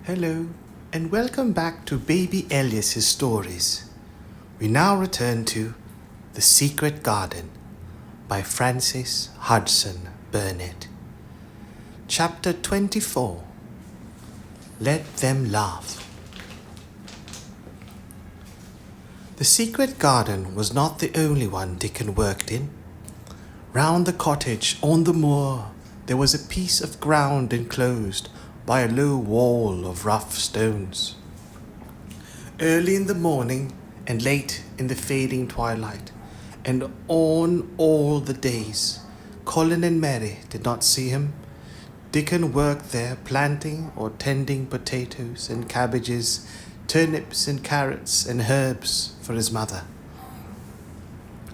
Hello, and welcome back to Baby Elias's stories. We now return to The Secret Garden by Francis Hodgson Burnett. Chapter 24. Let Them Laugh. The secret garden was not the only one Dickon worked in. Round the cottage on the moor there was a piece of ground enclosed by a low wall of rough stones. Early in the morning and late in the fading twilight, and on all the days Colin and Mary did not see him, Dickon worked there planting or tending potatoes and cabbages, turnips and carrots and herbs for his mother.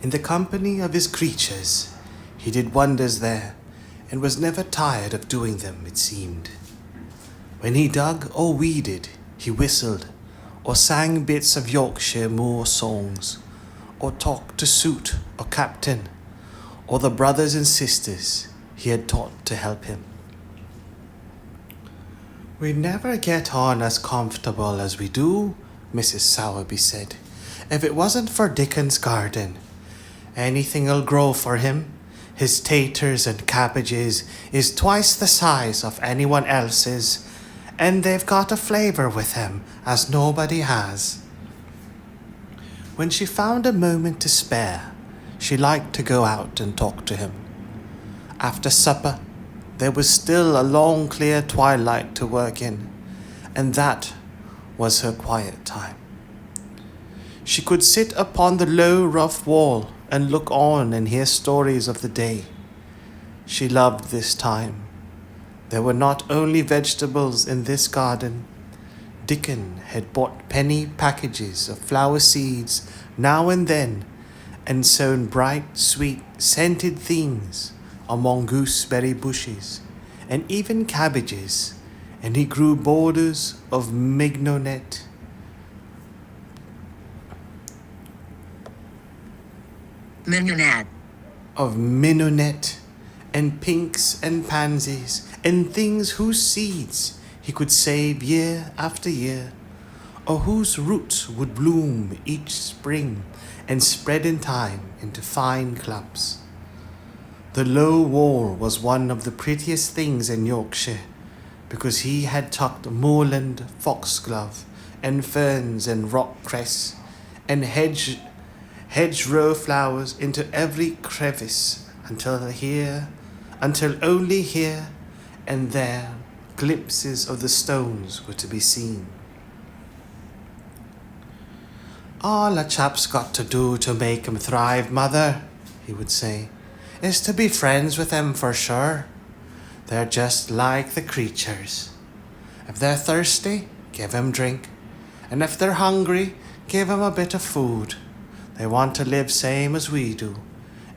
In the company of his creatures, he did wonders there, and was never tired of doing them, it seemed. When he dug or weeded, he whistled, or sang bits of Yorkshire moor songs, or talked to Suit or Captain, or the brothers and sisters he had taught to help him. "We never get on as comfortable as we do," Mrs. Sowerby said, "if it wasn't for Dickon's garden. Anything'll grow for him. His taters and cabbages is twice the size of anyone else's, and they've got a flavour with him as nobody has." When she found a moment to spare, she liked to go out and talk to him. After supper, there was still a long clear twilight to work in, and that was her quiet time. She could sit upon the low rough wall and look on and hear stories of the day. She loved this time. There were not only vegetables in this garden. Dickon had bought penny packages of flower seeds now and then, and sown bright, sweet, scented things among gooseberry bushes, and even cabbages, and he grew borders of mignonette, and pinks and pansies, and things whose seeds he could save year after year, or whose roots would bloom each spring and spread in time into fine clumps. The low wall was one of the prettiest things in Yorkshire, because he had tucked moorland foxglove and ferns and rock cress and hedgerow flowers into every crevice until only here and there glimpses of the stones were to be seen. "All a chap's got to do to make him thrive, mother," he would say, "is to be friends with them for sure. They're just like the creatures. If they're thirsty, give 'em drink, and if they're hungry, give 'em a bit of food. They want to live same as we do.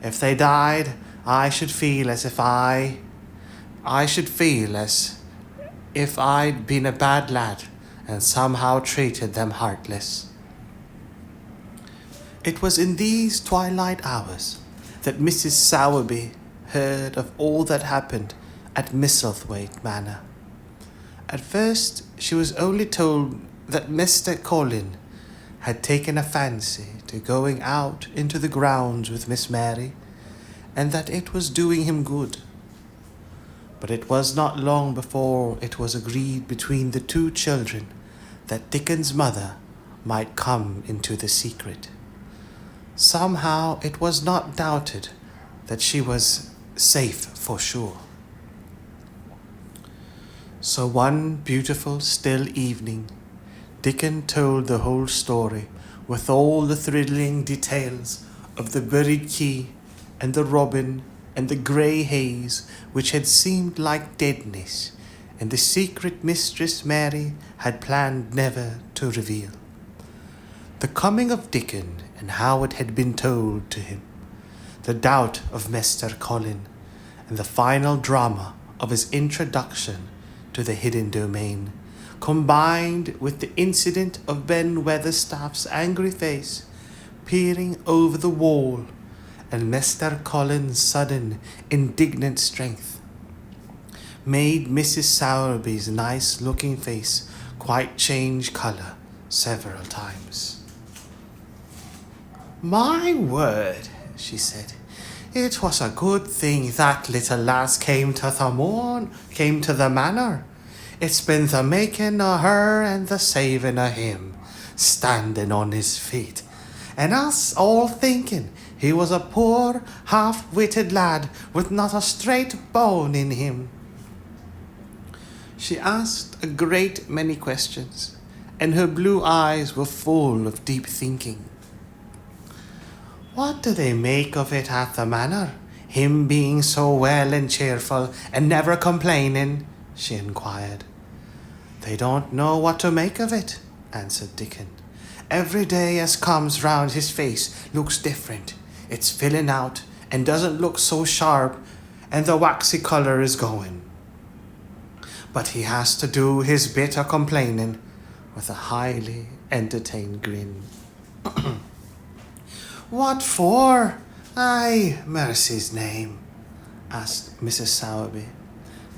If they died, I should feel as if I'd been a bad lad and somehow treated them heartless." It was in these twilight hours that Mrs. Sowerby heard of all that happened at Misselthwaite Manor. At first, she was only told that Mr. Colin had taken a fancy to going out into the grounds with Miss Mary, and that it was doing him good. But it was not long before it was agreed between the two children that Dickon's mother might come into the secret. Somehow it was not doubted that she was safe for sure. So one beautiful still evening, Dickon told the whole story with all the thrilling details of the buried key and the robin and the grey haze which had seemed like deadness, and the secret Mistress Mary had planned never to reveal. The coming of Dickon and how it had been told to him, the doubt of Mr. Colin, and the final drama of his introduction to the hidden domain, combined with the incident of Ben Weatherstaff's angry face peering over the wall, and Mr. Colin's sudden, indignant strength, made Mrs. Sowerby's nice-looking face quite change colour several times. "My word," she said, "it was a good thing that little lass came to the manor. It's been the making o' her and the saving o' him, standing on his feet, and us all thinking he was a poor, half-witted lad with not a straight bone in him." She asked a great many questions, and her blue eyes were full of deep thinking. "What do they make of it at the manor, him being so well and cheerful and never complaining?" she inquired. "They don't know what to make of it," answered Dickon. "Every day as comes round his face looks different. It's filling out and doesn't look so sharp, and the waxy colour is going. But he has to do his bit of complaining," with a highly entertained grin. "What for? Aye, mercy's name?" asked Mrs. Sowerby.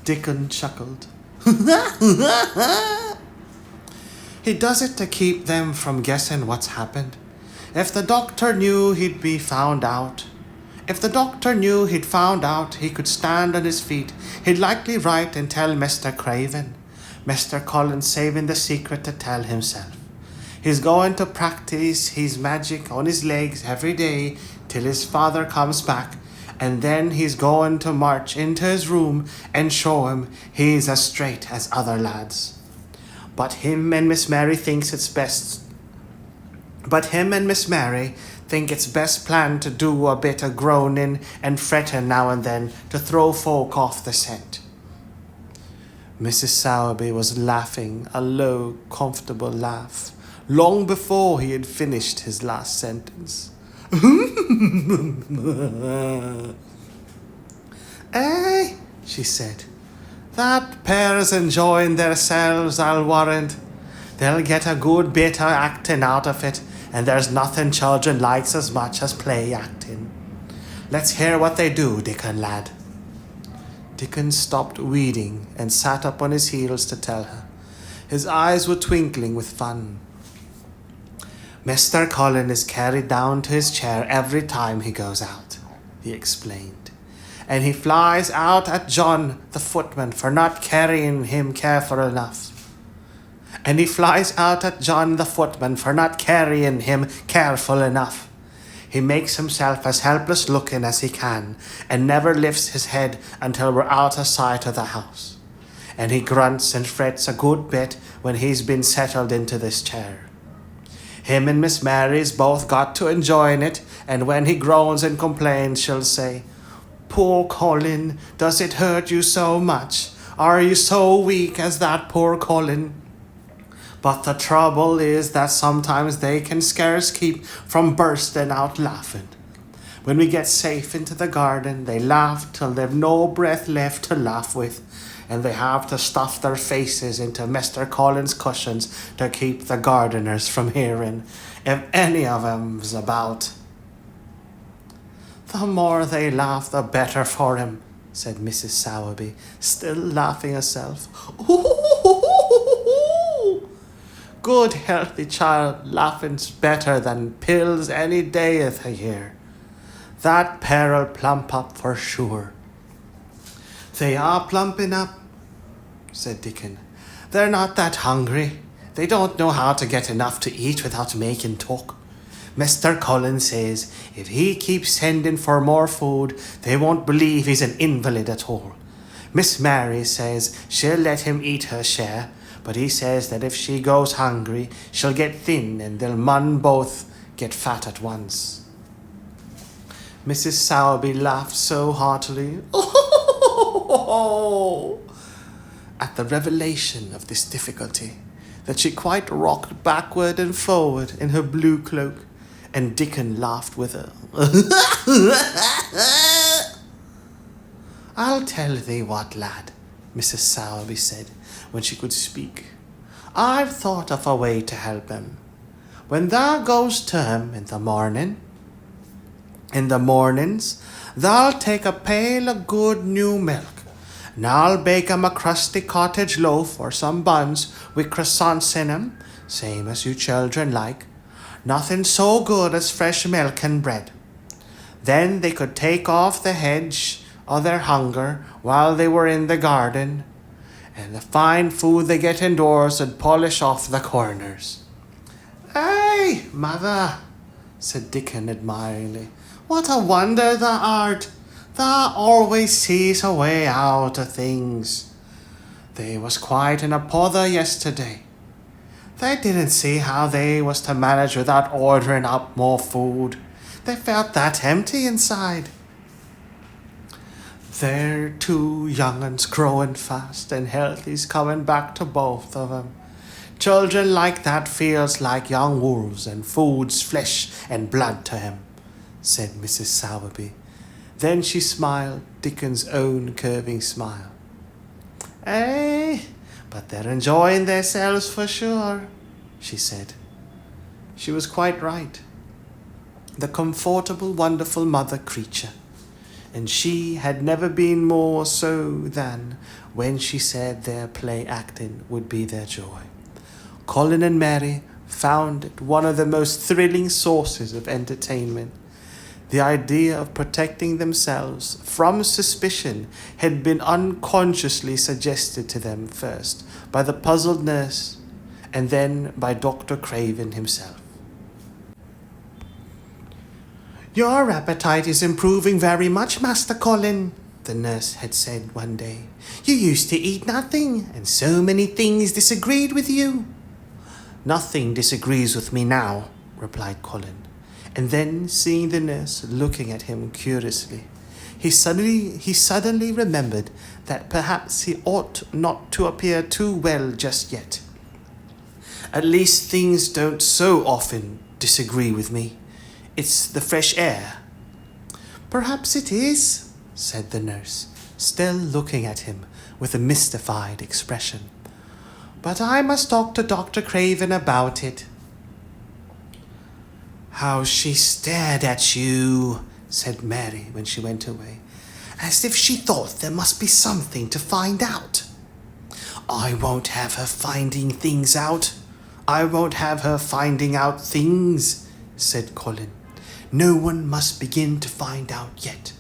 Dickon chuckled. "He does it to keep them from guessing what's happened. If the doctor knew he'd found out, he could stand on his feet, he'd likely write and tell Mr. Craven. Mr. Colin saving the secret to tell himself. He's going to practice his magic on his legs every day till his father comes back, and then he's going to march into his room and show him he's as straight as other lads. But him and Miss Mary think it's best plan to do a bit of groaning and fretting now and then to throw folk off the scent." Mrs. Sowerby was laughing a low, comfortable laugh long before he had finished his last sentence. "Eh," she said, "that pair's enjoying theirselves, I'll warrant. They'll get a good bit of acting out of it, and there's nothing children likes as much as play acting. Let's hear what they do, Dickon lad." Dickon stopped weeding and sat up on his heels to tell her. His eyes were twinkling with fun. "Mr. Colin is carried down to his chair every time he goes out," he explained. "And he flies out at John, the footman, for not carrying him careful enough. He makes himself as helpless looking as he can, and never lifts his head until we're out of sight of the house. And he grunts and frets a good bit when he's been settled into this chair. Him and Miss Mary's both got to enjoying it, and when he groans and complains, she'll say, 'Poor Colin, does it hurt you so much? Are you so weak as that poor Colin?' But the trouble is that sometimes they can scarce keep from bursting out laughing. When we get safe into the garden, they laugh till they've no breath left to laugh with, and they have to stuff their faces into Mr. Colin's cushions to keep the gardeners from hearing, if any of 'em's about." "The more they laugh, the better for him," said Mrs. Sowerby, still laughing herself. "Good healthy child laughing's better than pills any day of the year. That pair'll plump up for sure." "They are plumping up," said Dickon. "They're not that hungry. They don't know how to get enough to eat without making talk. Mr. Colin says if he keeps sending for more food, they won't believe he's an invalid at all. Miss Mary says she'll let him eat her share, but he says that if she goes hungry, she'll get thin and they'll both get fat at once." Mrs. Sowerby laughed so heartily at the revelation of this difficulty that she quite rocked backward and forward in her blue cloak, and Dickon laughed with her. "I'll tell thee what, lad," Mrs. Sowerby said, when she could speak. "I've thought of a way to help him. When thou goes to him in the mornings, thou'll take a pail of good new milk, Now I'll bake 'em a crusty cottage loaf or some buns with croissants in 'em, same as you children like. Nothing so good as fresh milk and bread. Then they could take off the hedge of their hunger while they were in the garden, and the fine food they get indoors would polish off the corners." "Hey, mother," said Dickon admiringly. "What a wonder thou art! Thou always sees a way out of things. They was quite in a pother yesterday. They didn't see how they was to manage without ordering up more food. They felt that empty inside. They're two young uns growing fast, and healthy's coming back to both of 'em. Children like that feels like young wolves, and food's flesh and blood to 'em," said Mrs. Sowerby. Then she smiled Dickon's own curving smile. "Eh, but they're enjoying themselves for sure," she said. She was quite right. The comfortable, wonderful mother creature. And she had never been more so than when she said their play acting would be their joy. Colin and Mary found it one of the most thrilling sources of entertainment. The idea of protecting themselves from suspicion had been unconsciously suggested to them first by the puzzled nurse and then by Dr. Craven himself. "Your appetite is improving very much, Master Colin," the nurse had said one day. "You used to eat nothing, and so many things disagreed with you." "Nothing disagrees with me now," replied Colin. And then, seeing the nurse looking at him curiously, he suddenly remembered that perhaps he ought not to appear too well just yet. "At least things don't so often disagree with me. It's the fresh air." "Perhaps it is," said the nurse, still looking at him with a mystified expression. "But I must talk to Dr. Craven about it." "How she stared at you," said Mary when she went away, "as if she thought there must be something to find out." "I won't have her finding things out. I won't have her finding out things," said Colin. "No one must begin to find out yet."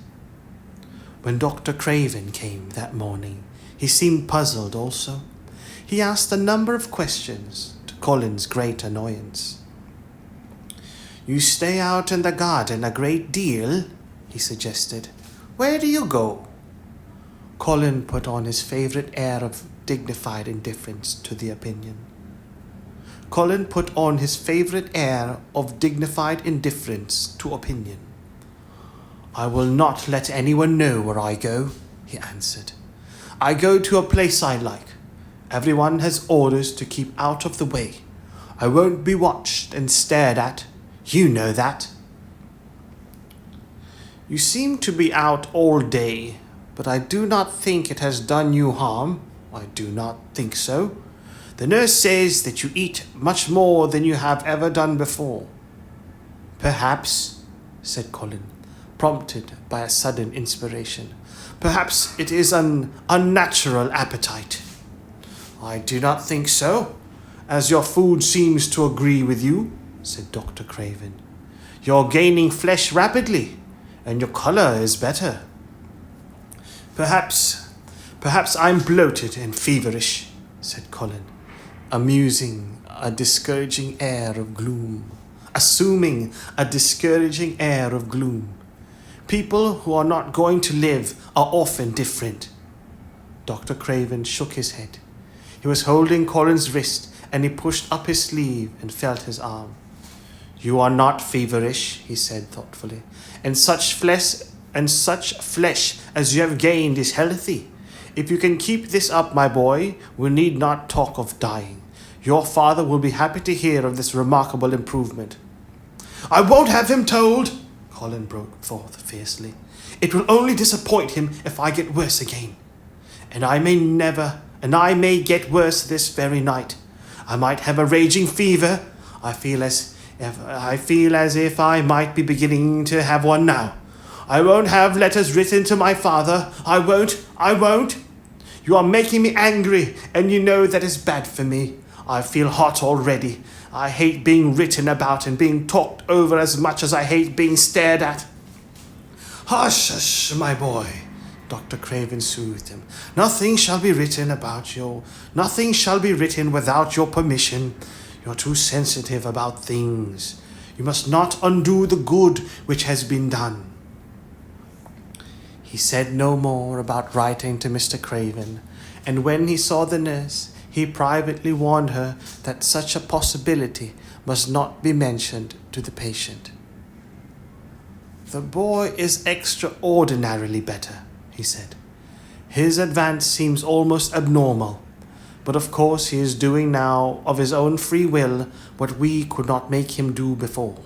When Dr. Craven came that morning, he seemed puzzled also. He asked a number of questions, to Colin's great annoyance. "You stay out in the garden a great deal," he suggested. "Where do you go?" Colin put on his favourite air of dignified indifference to the opinion. Colin put on his favourite air of dignified indifference to opinion. "I will not let anyone know where I go," he answered. "I go to a place I like. Everyone has orders to keep out of the way. I won't be watched and stared at. You know that." "You seem to be out all day, but I do not think it has done you harm. I do not think so. The nurse says that you eat much more than you have ever done before." "Perhaps," said Colin, prompted by a sudden inspiration, "perhaps it is an unnatural appetite." "I do not think so, as your food seems to agree with you," said Dr. Craven. "You're gaining flesh rapidly, and your colour is better." Perhaps I'm bloated and feverish," said Colin, assuming a discouraging air of gloom. "People who are not going to live are often different." Dr. Craven shook his head. He was holding Colin's wrist, and he pushed up his sleeve and felt his arm. "You are not feverish," he said thoughtfully, and such flesh as you have gained is healthy. If you can keep this up, my boy, we need not talk of dying. Your father will be happy to hear of this remarkable improvement." "I won't have him told," Colin broke forth fiercely. "It will only disappoint him if I get worse again. And I may get worse this very night. I might have a raging fever. I feel as if I might be beginning to have one now. I won't have letters written to my father. I won't. You are making me angry, and you know that is bad for me. I feel hot already. I hate being written about and being talked over as much as I hate being stared at." "Hush, hush, my boy," Dr. Craven soothed him. Nothing shall be written without your permission. You're too sensitive about things. You must not undo the good which has been done." He said no more about writing to Mr. Craven, and when he saw the nurse, he privately warned her that such a possibility must not be mentioned to the patient. "The boy is extraordinarily better," he said. "His advance seems almost abnormal, but of course he is doing now of his own free will what we could not make him do before.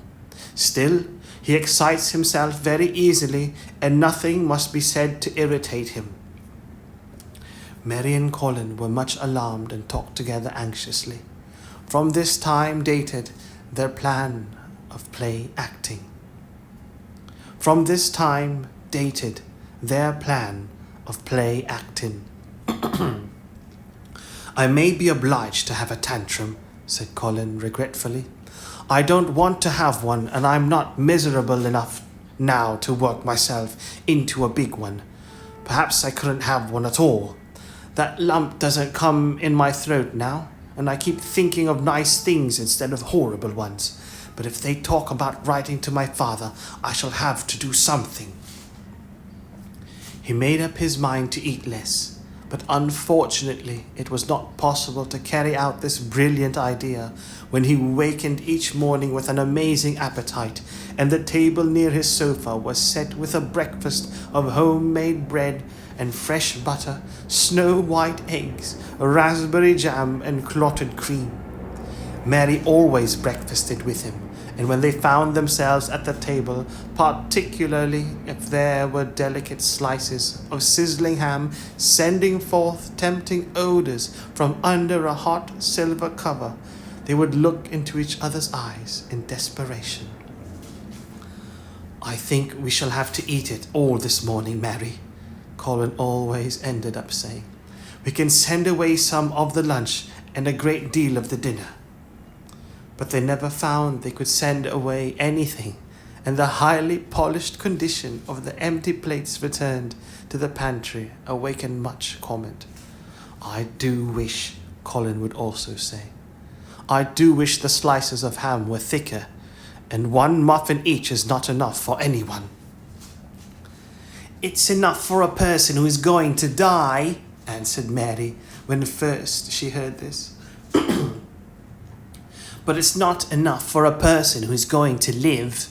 Still, he excites himself very easily, and nothing must be said to irritate him." Mary and Colin were much alarmed and talked together anxiously. From this time dated their plan of play acting. From this time dated their plan of play acting. "I may be obliged to have a tantrum," said Colin regretfully. "I don't want to have one, and I'm not miserable enough now to work myself into a big one. Perhaps I couldn't have one at all. That lump doesn't come in my throat now, and I keep thinking of nice things instead of horrible ones. But if they talk about writing to my father, I shall have to do something." He made up his mind to eat less, but unfortunately it was not possible to carry out this brilliant idea when he wakened each morning with an amazing appetite, and the table near his sofa was set with a breakfast of homemade bread and fresh butter, snow-white eggs, raspberry jam, and clotted cream. Mary always breakfasted with him, and when they found themselves at the table, particularly if there were delicate slices of sizzling ham sending forth tempting odors from under a hot silver cover, they would look into each other's eyes in desperation. "I think we shall have to eat it all this morning, Mary," Colin always ended up saying. "We can send away some of the lunch and a great deal of the dinner." But they never found they could send away anything, and the highly polished condition of the empty plates returned to the pantry awakened much comment. "I do wish," Colin would also say, "I do wish the slices of ham were thicker, and one muffin each is not enough for anyone." "It's enough for a person who is going to die," answered Mary when first she heard this. "But it's not enough for a person who is going to live.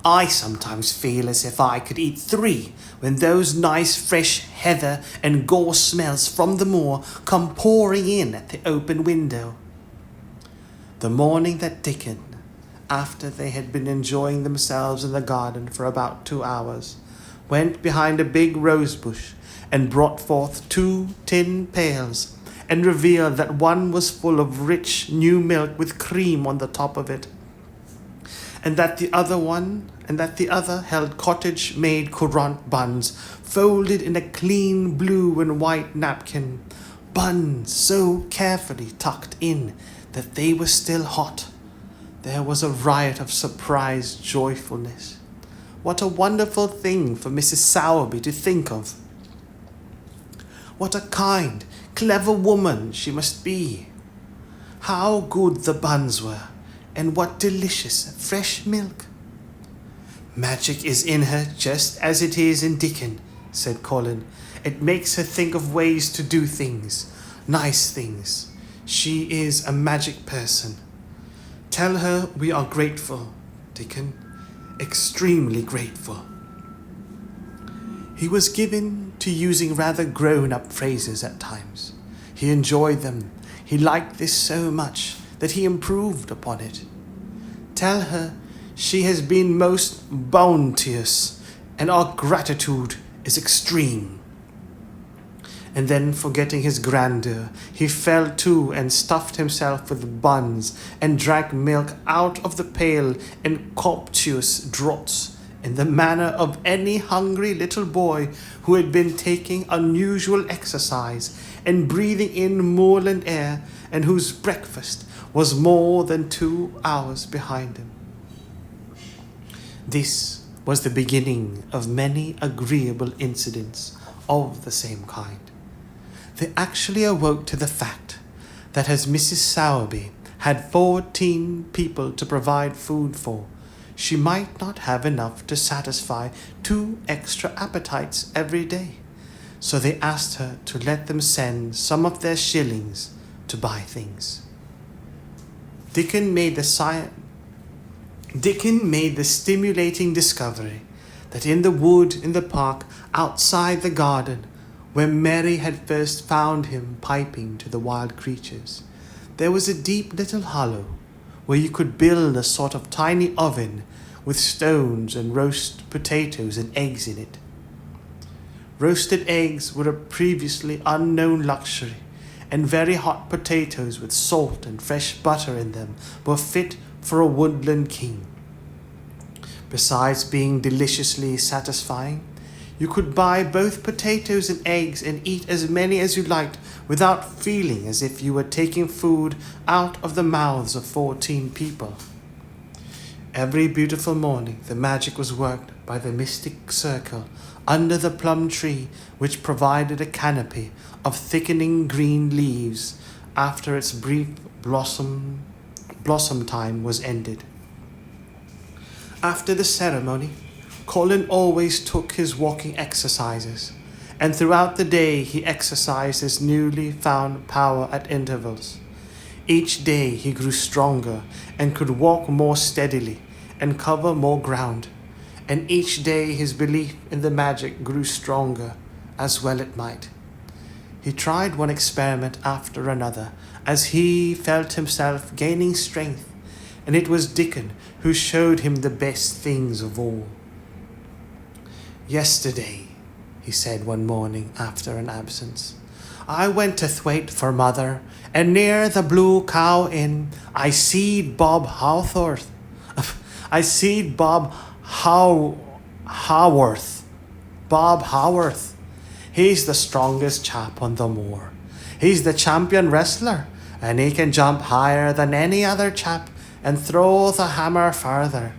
I sometimes feel as if I could eat 3 when those nice fresh heather and gorse smells from the moor come pouring in at the open window." The morning that Dickon, after they had been enjoying themselves in the garden for about 2 hours, went behind a big rose bush and brought forth 2 tin pails, and revealed that one was full of rich new milk with cream on the top of it, and that the other held cottage-made courant buns folded in a clean blue and white napkin, buns so carefully tucked in that they were still hot. There was a riot of surprised joyfulness. What a wonderful thing for Mrs. Sowerby to think of! What a kind, clever woman she must be! How good the buns were, and what delicious fresh milk! "Magic is in her just as it is in Dickon," said Colin. "It makes her think of ways to do things, nice things. She is a magic person. Tell her we are grateful, Dickon, extremely grateful." He was given to using rather grown-up phrases at times. He enjoyed them. He liked this so much that he improved upon it. "Tell her she has been most bounteous, and our gratitude is extreme." And then, forgetting his grandeur, he fell to and stuffed himself with buns and drank milk out of the pail in copious draughts in the manner of any hungry little boy who had been taking unusual exercise and breathing in moorland air, and whose breakfast was more than 2 hours behind him. This was the beginning of many agreeable incidents of the same kind. They actually awoke to the fact that as Mrs. Sowerby had 14 people to provide food for, she might not have enough to satisfy 2 extra appetites every day. So they asked her to let them send some of their shillings to buy things. Dickon made the stimulating discovery that in the wood in the park outside the garden, where Mary had first found him piping to the wild creatures, there was a deep little hollow where you could build a sort of tiny oven with stones and roast potatoes and eggs in it. Roasted eggs were a previously unknown luxury, and very hot potatoes with salt and fresh butter in them were fit for a woodland king. Besides being deliciously satisfying, you could buy both potatoes and eggs and eat as many as you liked without feeling as if you were taking food out of the mouths of 14 people. Every beautiful morning the magic was worked by the mystic circle under the plum tree, which provided a canopy of thickening green leaves after its brief blossom time was ended. After the ceremony, Colin always took his walking exercises, and throughout the day he exercised his newly found power at intervals. Each day he grew stronger and could walk more steadily and cover more ground, and each day his belief in the magic grew stronger, as well it might. He tried one experiment after another as he felt himself gaining strength, and it was Dickon who showed him the best things of all. "Yesterday," he said one morning after an absence, "I went to Thwaite for mother, and near the Blue Cow Inn I seed Bob Hawthorne. I seed Bob Haworth. Bob Haworth. He's the strongest chap on the moor. He's the champion wrestler, and he can jump higher than any other chap and throw the hammer further.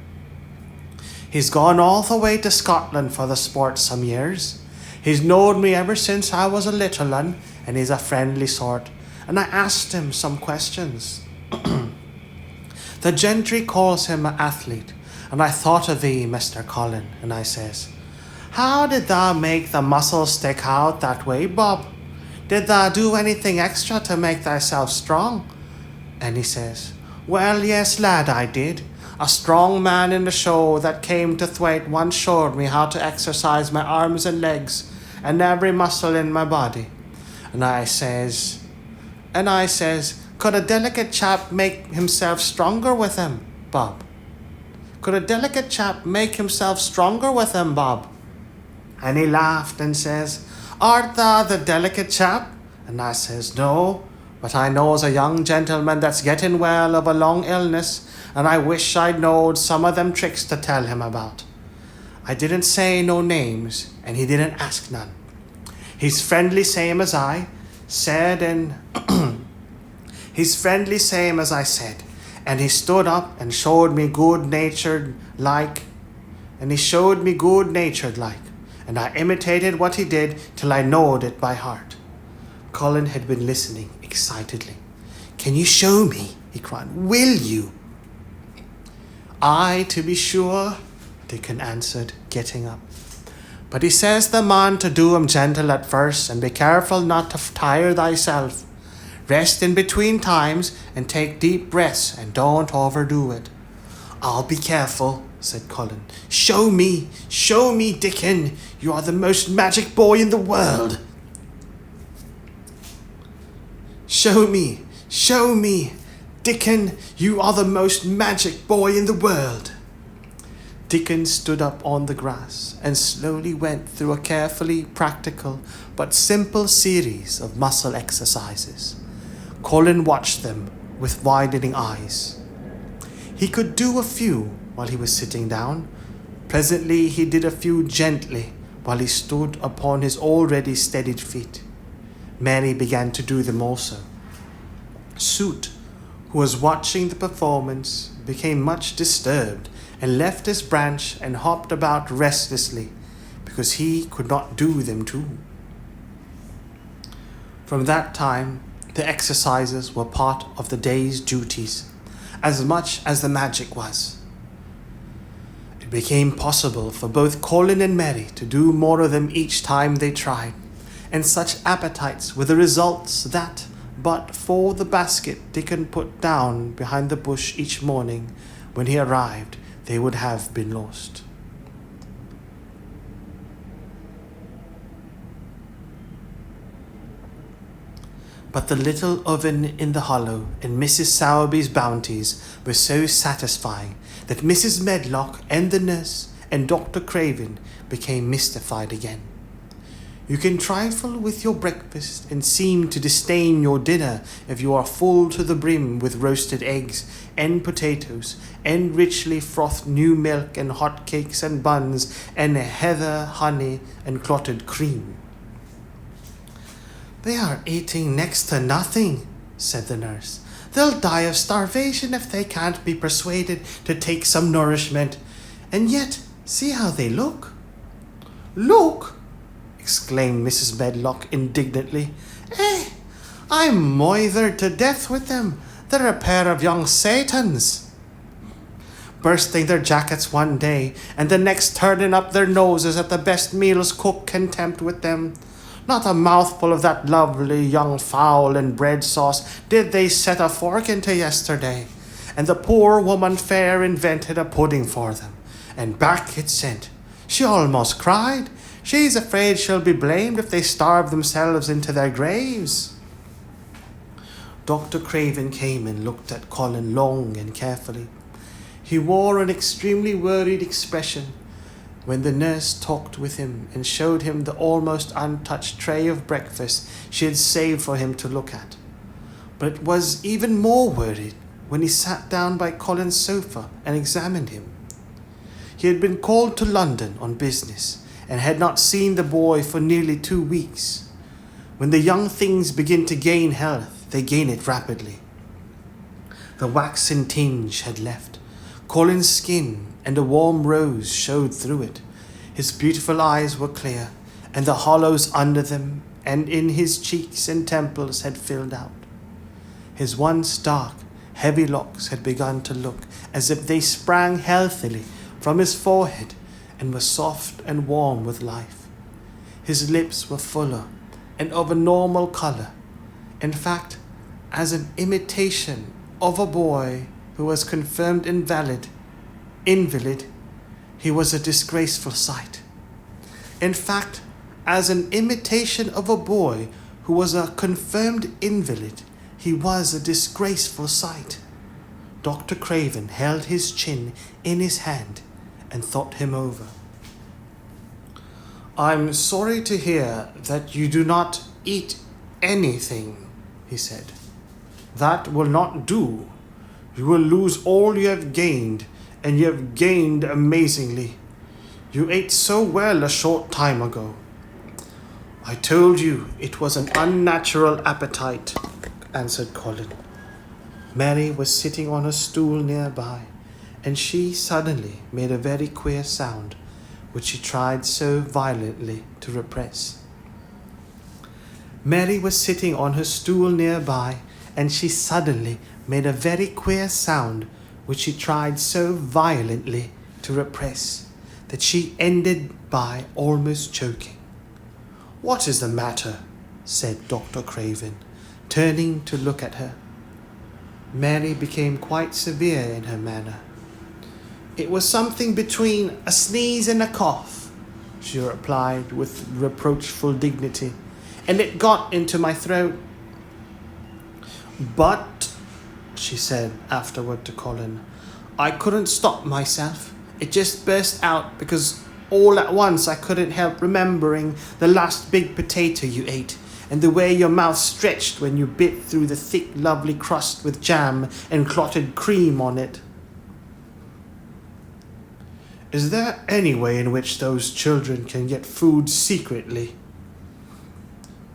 He's gone all the way to Scotland for the sport some years. He's knowed me ever since I was a little un, and he's a friendly sort, and I asked him some questions. The gentry calls him an athlete, and I thought of thee, Mr. Colin, and I says, 'How did thou make the muscles stick out that way, Bob? Did thou do anything extra to make thyself strong?' And he says, 'Well, yes, lad, I did. A strong man in the show that came to Thwaite once showed me how to exercise my arms and legs and every muscle in my body.' And I says, 'Could a delicate chap make himself stronger with them, Bob? Could a delicate chap make himself stronger with them, Bob?' And he laughed and says, 'Art thou the delicate chap?' And I says, 'No, but I knows a young gentleman that's getting well of a long illness, and I wish I'd knowed some of them tricks to tell him about.' I didn't say no names, and he didn't ask none. He's friendly same as I said, and he's friendly same as I said, and he stood up and showed me good-natured like, and I imitated what he did till I knowed it by heart." Colin had been listening excitedly. "Can you show me?" he cried. "Will you?" "Aye, to be sure," Dickon answered, getting up. "But he says the man to do 'em gentle at first, and be careful not to tire thyself. Rest in between times, and take deep breaths, and don't overdo it." "I'll be careful," said Colin. Show me, Dickon. You are the most magic boy in the world." Show me, Dickon, you are the most magic boy in the world." Dickon stood up on the grass and slowly went through a carefully practical but simple series of muscle exercises. Colin watched them with widening eyes. He could do a few while he was sitting down, Presently he did a few gently, while he stood upon his already steadied feet. Mary began to do them also. Soot, who was watching the performance, became much disturbed and left his branch and hopped about restlessly, because he could not do them too. From that time, the exercises were part of the day's duties, as much as the magic was. It became possible for both Colin and Mary to do more of them each time they tried, and such appetites were the results that, but for the basket Dickon put down behind the bush each morning when he arrived, they would have been lost. But the little oven in the hollow and Mrs. Sowerby's bounties were so satisfying that Mrs. Medlock and the nurse and Dr. Craven became mystified again. You can trifle with your breakfast and seem to disdain your dinner if you are full to the brim with roasted eggs and potatoes and richly frothed new milk and hot cakes and buns and heather, honey and clotted cream. "They are eating next to nothing," said the nurse. "They'll die of starvation if they can't be persuaded to take some nourishment. And yet, see how they look." "Look!" exclaimed Mrs. Medlock indignantly. I'm moithered to death with them. They're a pair of young Satans, bursting their jackets one day and the next turning up their noses at the best meals cook can tempt with them. Not a mouthful of that lovely young fowl and bread sauce did they set a fork into yesterday, and the poor woman fair invented a pudding for them, and back it sent. She almost cried. She's afraid she'll be blamed if they starve themselves into their graves." Dr. Craven came and looked at Colin long and carefully. He wore an extremely worried expression when the nurse talked with him and showed him the almost untouched tray of breakfast she had saved for him to look at. But it was even more worried when he sat down by Colin's sofa and examined him. He had been called to London on business and had not seen the boy for nearly 2 weeks. When the young things begin to gain health, they gain it rapidly. The waxen tinge had left. Colin's skin and a warm rose showed through it. His beautiful eyes were clear, and the hollows under them and in his cheeks and temples had filled out. His once dark, heavy locks had begun to look as if they sprang healthily from his forehead and were soft and warm with life. His lips were fuller and of a normal color. In fact, as an imitation of a boy who was confirmed invalid, he was a disgraceful sight. In fact, as an imitation of a boy who was a confirmed invalid, he was a disgraceful sight. Dr. Craven held his chin in his hand and thought him over. "I'm sorry to hear that you do not eat anything," he said. "That will not do. You will lose all you have gained, and you have gained amazingly. You ate so well a short time ago." "I told you it was an unnatural appetite," answered Colin. Mary was sitting on a stool nearby, and she suddenly made a very queer sound, which she tried so violently to repress. Mary was sitting on her stool nearby, and she suddenly made a very queer sound, which she tried so violently to repress, that she ended by almost choking. "What is the matter?" said Dr. Craven, turning to look at her. Mary became quite severe in her manner. "It was something between a sneeze and a cough," she replied with reproachful dignity, "and it got into my throat." "But," she said afterward to Colin, "I couldn't stop myself. It just burst out because all at once I couldn't help remembering the last big potato you ate, and the way your mouth stretched when you bit through the thick, lovely crust with jam and clotted cream on it." Is there any way in which those children can get food secretly?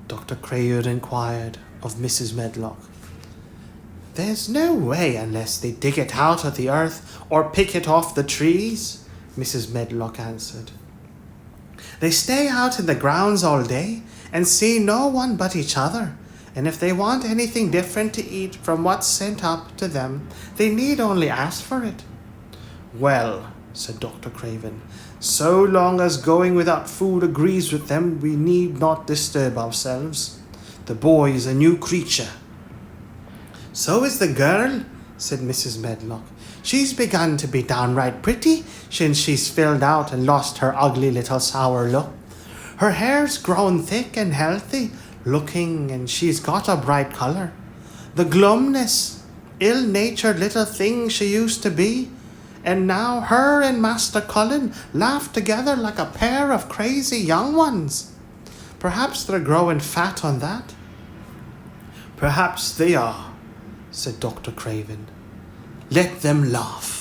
Dr. Craven inquired of Mrs. Medlock. There's no way unless they dig it out of the earth or pick it off the trees, Mrs. Medlock answered. They stay out in the grounds all day and see no one but each other, and if they want anything different to eat from what's sent up to them, they need only ask for it. Well, said Dr. Craven, so long as going without food agrees with them, we need not disturb ourselves. The boy is a new creature. So is the girl, said Mrs. Medlock. She's begun to be downright pretty since she's filled out and lost her ugly little sour look. Her hair's grown thick and healthy looking, and she's got a bright colour. The glumness, ill-natured little thing she used to be, and now her and Master Colin laugh together like a pair of crazy young ones. Perhaps they're growing fat on that. Perhaps they are, said Dr. Craven. Let them laugh.